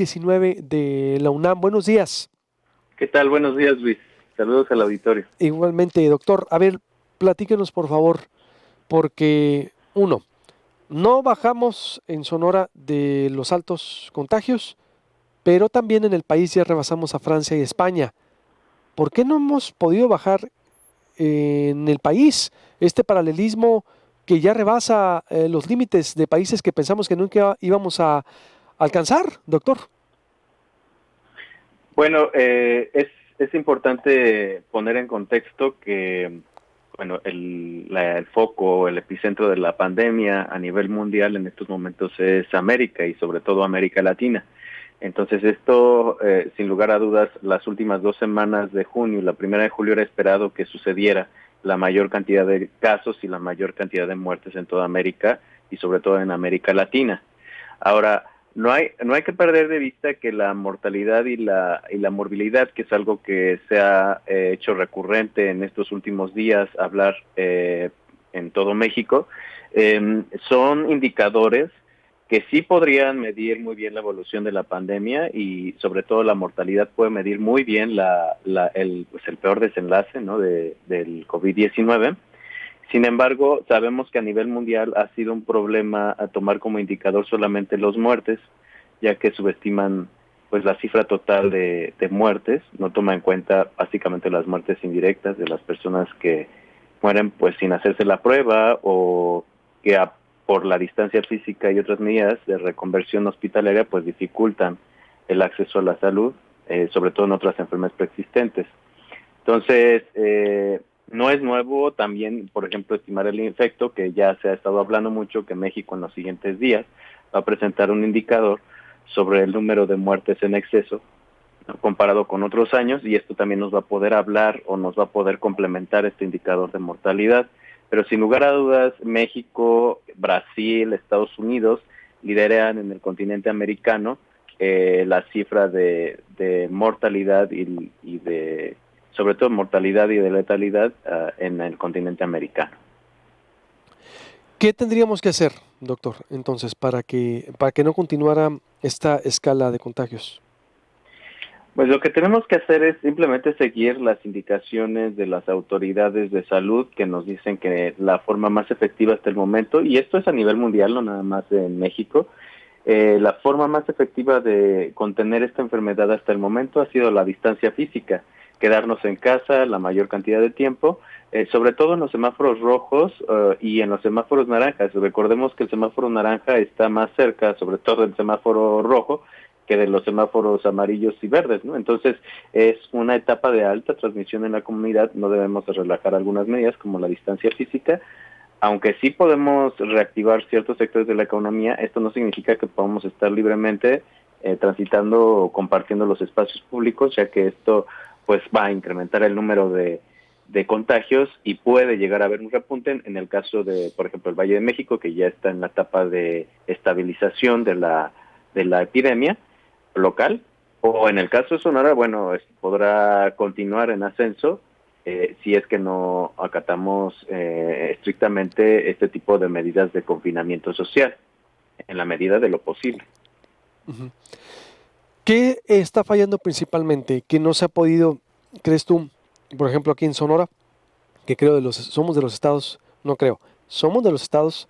19 de la UNAM. Buenos días. ¿Qué tal? Buenos días, Luis. Saludos al auditorio. Igualmente, doctor. A ver, platíquenos, por favor, porque, uno, no bajamos en Sonora de los altos contagios, pero también en el país ya rebasamos a Francia y España. ¿Por qué no hemos podido bajar en el país este paralelismo que ya rebasa los límites de países que pensamos que nunca íbamos a alcanzar, doctor? Bueno, es importante poner en contexto que, bueno, el foco, el epicentro de la pandemia a nivel mundial en estos momentos es América y sobre todo América Latina. Entonces esto, sin lugar a dudas, las últimas 2 semanas de junio y la primera de julio era esperado que sucediera la mayor cantidad de casos y la mayor cantidad de muertes en toda América y sobre todo en América Latina. Ahora, no hay que perder de vista que la mortalidad y la morbilidad, que es algo que se ha hecho recurrente en estos últimos días, hablar en todo México, son indicadores que sí podrían medir muy bien la evolución de la pandemia y sobre todo la mortalidad puede medir muy bien el peor desenlace, ¿no?, del COVID-19. Sin embargo, sabemos que a nivel mundial ha sido un problema a tomar como indicador solamente los muertes, ya que subestiman pues la cifra total de muertes, no toma en cuenta básicamente las muertes indirectas de las personas que mueren pues sin hacerse la prueba o que por la distancia física y otras medidas de reconversión hospitalaria pues dificultan el acceso a la salud, sobre todo en otras enfermedades preexistentes. Entonces, no es nuevo también, por ejemplo, estimar el efecto, que ya se ha estado hablando mucho, que México en los siguientes días va a presentar un indicador sobre el número de muertes en exceso, ¿no?, comparado con otros años, y esto también nos va a poder hablar o nos va a poder complementar este indicador de mortalidad. Pero sin lugar a dudas, México, Brasil, Estados Unidos lideran en el continente americano la cifra de mortalidad y de sobre todo mortalidad y de letalidad en el continente americano. ¿Qué tendríamos que hacer, doctor, entonces, para que no continuara esta escala de contagios? Pues lo que tenemos que hacer es simplemente seguir las indicaciones de las autoridades de salud que nos dicen que la forma más efectiva hasta el momento, y esto es a nivel mundial, no nada más en México, la forma más efectiva de contener esta enfermedad hasta el momento ha sido la distancia física, quedarnos en casa la mayor cantidad de tiempo, sobre todo en los semáforos rojos y en los semáforos naranjas. Recordemos que el semáforo naranja está más cerca, sobre todo del semáforo rojo, que de los semáforos amarillos y verdes, ¿no? Entonces, es una etapa de alta transmisión en la comunidad, no debemos de relajar algunas medidas como la distancia física, aunque sí podemos reactivar ciertos sectores de la economía. Esto no significa que podamos estar libremente transitando o compartiendo los espacios públicos, ya que esto pues va a incrementar el número de contagios y puede llegar a haber un repunte en el caso de, por ejemplo, el Valle de México, que ya está en la etapa de estabilización de la epidemia local, o en el caso de Sonora, bueno, podrá continuar en ascenso si es que no acatamos estrictamente este tipo de medidas de confinamiento social, en la medida de lo posible. Ujú. ¿Qué está fallando principalmente? ¿Que no se ha podido, crees tú, por ejemplo, aquí en Sonora, que somos de los estados, no creo, somos de los estados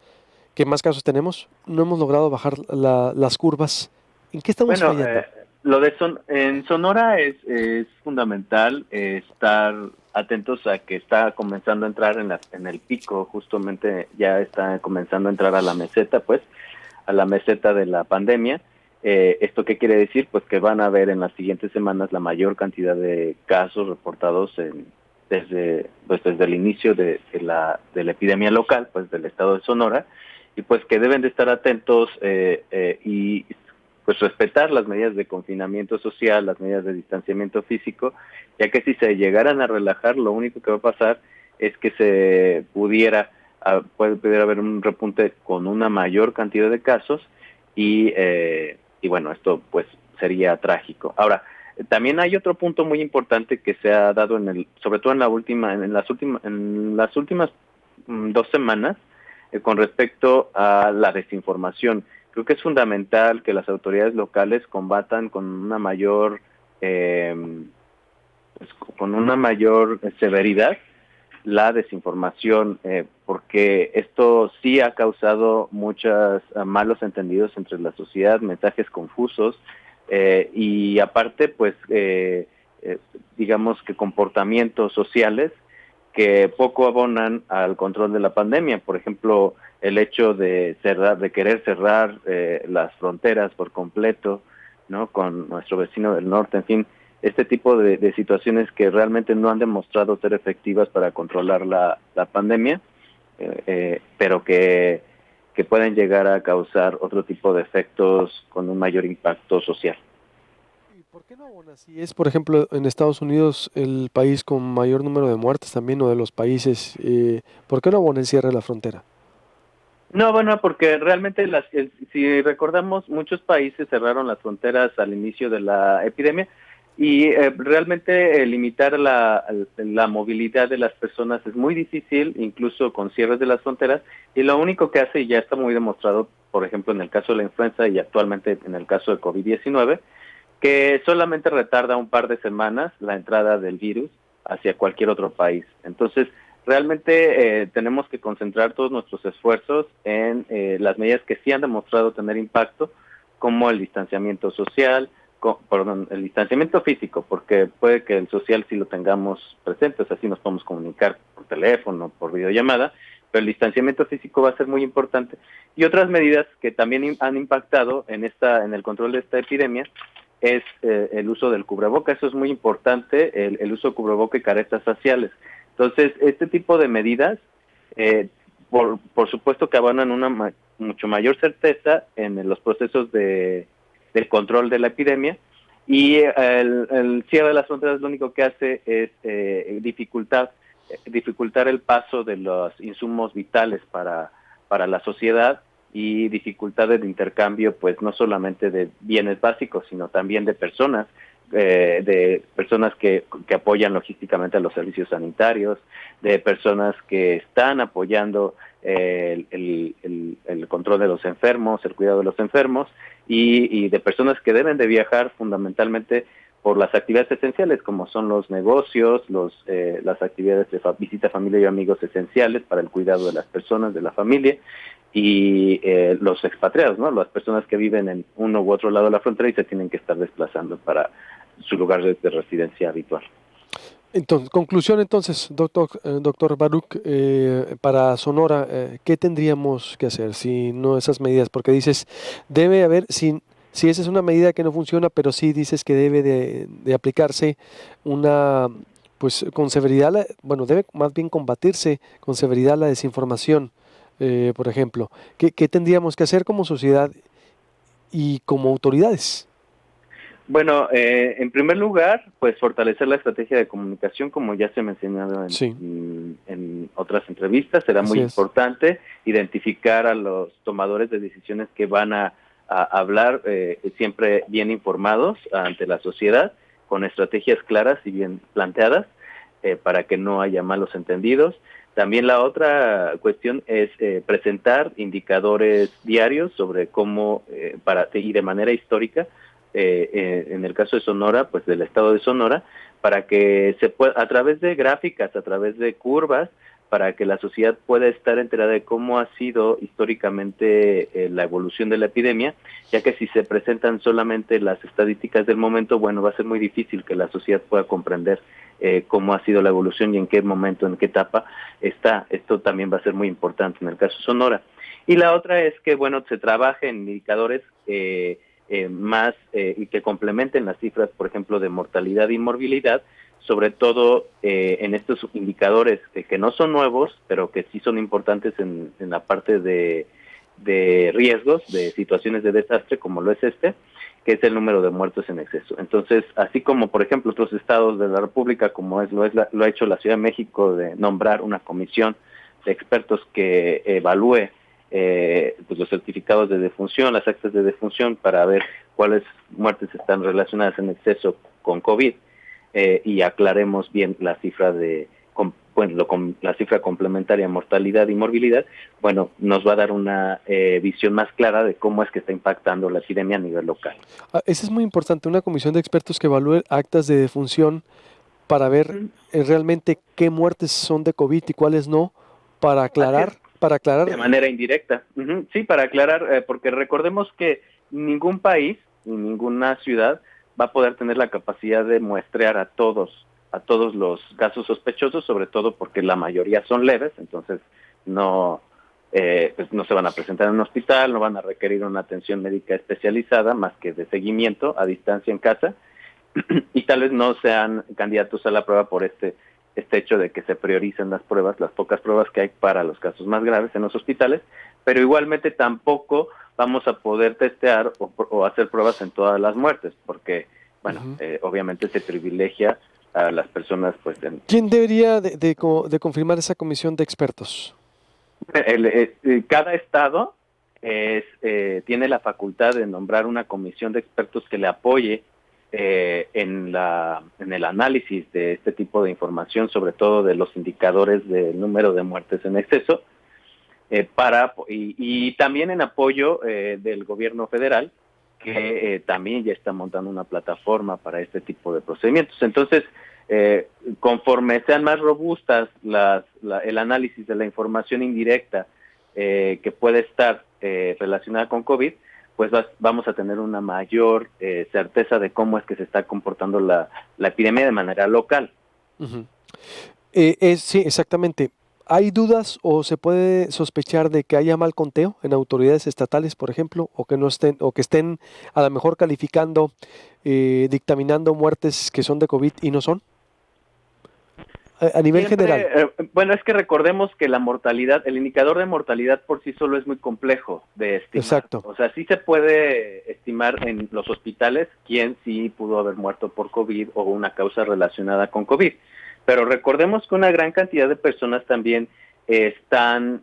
que más casos tenemos, no hemos logrado bajar las curvas? ¿En qué estamos Bueno, fallando? en Sonora es fundamental estar atentos a que está comenzando a entrar en el pico, justamente ya está comenzando a entrar a la meseta, pues, a la meseta de la pandemia. ¿Esto qué quiere decir? Pues que van a haber en las siguientes semanas la mayor cantidad de casos reportados desde el inicio de la epidemia local, pues del estado de Sonora, y pues que deben de estar atentos y pues respetar las medidas de confinamiento social, las medidas de distanciamiento físico, ya que si se llegaran a relajar, lo único que va a pasar es que pudiera haber un repunte con una mayor cantidad de casos y bueno, esto pues sería trágico. Ahora, también hay otro punto muy importante que se ha dado sobre todo en las últimas 2 semanas, con respecto a la desinformación. creo que es fundamental que las autoridades locales combatan con una mayor eh, pues, con una mayor severidad la desinformación, porque esto sí ha causado muchos malos entendidos entre la sociedad, mensajes confusos, y aparte, pues, digamos que comportamientos sociales que poco abonan al control de la pandemia. Por ejemplo, el hecho de querer cerrar las fronteras por completo, ¿no? Con nuestro vecino del norte, en fin, este tipo de situaciones que realmente no han demostrado ser efectivas para controlar la pandemia, pero que pueden llegar a causar otro tipo de efectos con un mayor impacto social. ¿Y por qué no abona? Si es, por ejemplo, en Estados Unidos el país con mayor número de muertes también, o de los países, ¿por qué no abona el cierre de la frontera? No, bueno, porque realmente si recordamos, muchos países cerraron las fronteras al inicio de la epidemia y realmente limitar la movilidad de las personas es muy difícil, incluso con cierres de las fronteras, y lo único que hace, y ya está muy demostrado, por ejemplo, en el caso de la influenza y actualmente en el caso de COVID-19, que solamente retarda un par de semanas la entrada del virus hacia cualquier otro país. Entonces, realmente tenemos que concentrar todos nuestros esfuerzos en las medidas que sí han demostrado tener impacto, como el distanciamiento social, el distanciamiento físico, porque puede que el social sí lo tengamos presente, o sea, sí nos podemos comunicar por teléfono, por videollamada, pero el distanciamiento físico va a ser muy importante. Y otras medidas que también han impactado en el control de esta epidemia es el uso del cubreboca. Eso es muy importante, el uso de cubreboca y caretas faciales. Entonces, este tipo de medidas, eh, por supuesto que abonan una mucho mayor certeza en los procesos del control de la epidemia, y el cierre de las fronteras lo único que hace es dificultar el paso de los insumos vitales para la sociedad, y dificultades de intercambio, pues no solamente de bienes básicos, sino también de personas que apoyan logísticamente a los servicios sanitarios, de personas que están apoyando el control de los enfermos, el cuidado de los enfermos, y de personas que deben de viajar fundamentalmente por las actividades esenciales, como son los negocios, las actividades de visita, familia y amigos esenciales para el cuidado de las personas, de la familia, y los expatriados, ¿no? Las personas que viven en uno u otro lado de la frontera y se tienen que estar desplazando para su lugar de residencia habitual. Entonces, conclusión entonces, doctor Baruch, para Sonora, ¿qué tendríamos que hacer si no esas medidas? Porque dices, debe haber, si esa es una medida que no funciona, pero sí dices que debe de aplicarse una, pues con severidad, bueno, debe más bien combatirse con severidad la desinformación, por ejemplo. ¿Qué tendríamos que hacer como sociedad y como autoridades? Bueno, en primer lugar, pues fortalecer la estrategia de comunicación, como ya se ha mencionado Sí, en otras entrevistas. Será muy así es. importante identificar a los tomadores de decisiones que van a hablar siempre bien informados ante la sociedad, con estrategias claras y bien planteadas, para que no haya malos entendidos. También la otra cuestión es presentar indicadores diarios sobre cómo, y de manera histórica, en el caso de Sonora, pues del estado de Sonora, para que se pueda, a través de gráficas, a través de curvas, para que la sociedad pueda estar enterada de cómo ha sido históricamente la evolución de la epidemia, ya que si se presentan solamente las estadísticas del momento, bueno, va a ser muy difícil que la sociedad pueda comprender cómo ha sido la evolución y en qué momento, en qué etapa está. Esto también va a ser muy importante en el caso de Sonora. Y la otra es que, bueno, se trabaje en indicadores más y que complementen las cifras, por ejemplo, de mortalidad y morbilidad, sobre todo en estos indicadores que no son nuevos, pero que sí son importantes en la parte de riesgos, de situaciones de desastre, como lo es que es el número de muertos en exceso. Entonces, así como, por ejemplo, otros estados de la República, como lo ha hecho la Ciudad de México, de nombrar una comisión de expertos que evalúe pues los certificados de defunción, las actas de defunción, para ver cuáles muertes están relacionadas en exceso con COVID, y aclaremos bien la cifra bueno, la cifra complementaria mortalidad y morbilidad, bueno, nos va a dar una visión más clara de cómo es que está impactando la epidemia a nivel local. Eso es muy importante, una comisión de expertos que evalúe actas de defunción para ver realmente qué muertes son de COVID y cuáles no, para Así es. aclarar, para aclarar. De manera indirecta. Sí, para aclarar, porque recordemos que ningún país ni ninguna ciudad va a poder tener la capacidad de muestrear a todos los casos sospechosos, sobre todo porque la mayoría son leves, entonces no, pues no se van a presentar en un hospital, no van a requerir una atención médica especializada, más que de seguimiento a distancia en casa, y tal vez no sean candidatos a la prueba por este hecho de que se prioricen las pruebas, las pocas pruebas que hay para los casos más graves en los hospitales, pero igualmente tampoco vamos a poder testear o hacer pruebas en todas las muertes, porque, bueno, obviamente se privilegia a las personas, pues, ¿Quién debería de confirmar esa comisión de expertos? cada estado tiene la facultad de nombrar una comisión de expertos que le apoye en el análisis de este tipo de información, sobre todo de los indicadores del número de muertes en exceso, y también en apoyo del gobierno federal, que también ya está montando una plataforma para este tipo de procedimientos. Entonces, conforme sean más robustas el análisis de la información indirecta que puede estar relacionada con COVID, pues vamos a tener una mayor certeza de cómo es que se está comportando la epidemia de manera local. Sí, exactamente. ¿Hay dudas o se puede sospechar de que haya mal conteo en autoridades estatales, por ejemplo, o que no estén, o que estén a lo mejor calificando, dictaminando muertes que son de COVID y no son? A nivel general. Bueno, es que recordemos que la mortalidad, el indicador de mortalidad por sí solo es muy complejo de estimar. Exacto. O sea, sí se puede estimar en los hospitales quién sí pudo haber muerto por COVID o una causa relacionada con COVID. Pero recordemos que una gran cantidad de personas también están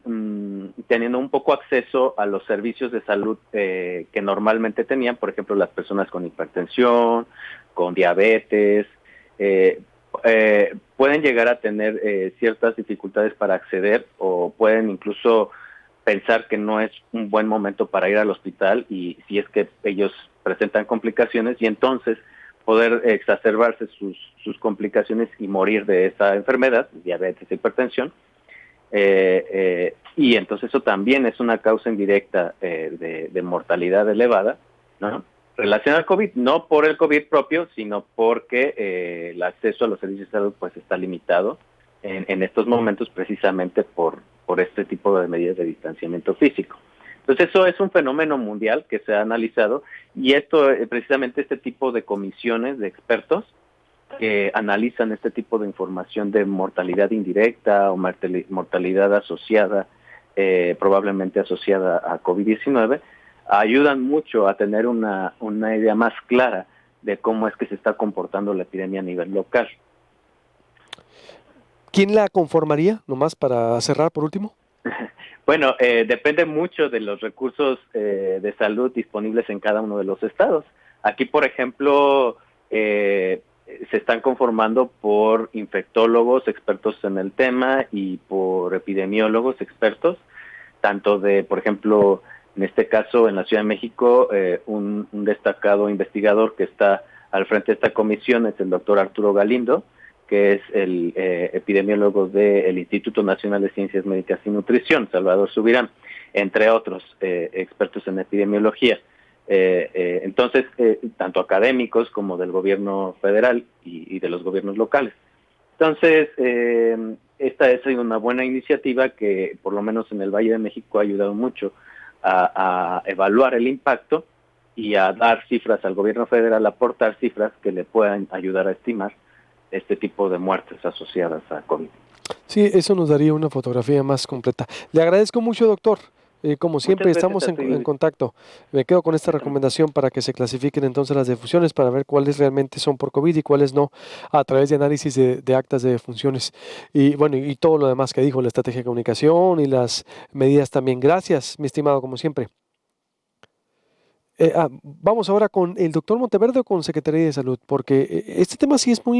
teniendo un poco acceso a los servicios de salud que normalmente tenían, por ejemplo, las personas con hipertensión, con diabetes, pueden llegar a tener ciertas dificultades para acceder o pueden incluso pensar que no es un buen momento para ir al hospital y si es que ellos presentan complicaciones y entonces poder exacerbarse sus complicaciones y morir de esa enfermedad, diabetes, hipertensión, y entonces eso también es una causa indirecta de mortalidad elevada, ¿no? Relacionada al COVID, no por el COVID propio, sino porque el acceso a los servicios de salud pues está limitado en estos momentos precisamente por este tipo de medidas de distanciamiento físico. Entonces eso es un fenómeno mundial que se ha analizado y esto precisamente este tipo de comisiones de expertos que analizan este tipo de información de mortalidad indirecta o mortalidad asociada, probablemente asociada a COVID-19, ayudan mucho a tener una idea más clara de cómo es que se está comportando la epidemia a nivel local. ¿Quién la conformaría, nomás para cerrar por último? Bueno, depende mucho de los recursos de salud disponibles en cada uno de los estados. Aquí, por ejemplo, se están conformando por infectólogos expertos en el tema y por epidemiólogos expertos, tanto de, por ejemplo, en este caso en la Ciudad de México, un destacado investigador que está al frente de esta comisión es el doctor Arturo Galindo, que es el epidemiólogo del Instituto Nacional de Ciencias Médicas y Nutrición, Salvador Subirán, entre otros expertos en epidemiología. Entonces, tanto académicos como del gobierno federal y de los gobiernos locales. Entonces, esta es una buena iniciativa que, por lo menos en el Valle de México, ha ayudado mucho a evaluar el impacto y a dar cifras al gobierno federal, a aportar cifras que le puedan ayudar a estimar este tipo de muertes asociadas a COVID. Sí, eso nos daría una fotografía más completa. Le agradezco mucho, doctor. Como siempre, Muchas gracias estamos a ti, en Luis. contacto. Me quedo con esta recomendación para que se clasifiquen entonces las defunciones para ver cuáles realmente son por COVID y cuáles no a través de análisis de actas de defunciones. Y bueno, y todo lo demás que dijo, la estrategia de comunicación y las medidas también. Gracias, mi estimado, como siempre. Vamos ahora con el doctor Monteverde o con Secretaría de Salud, porque este tema sí es muy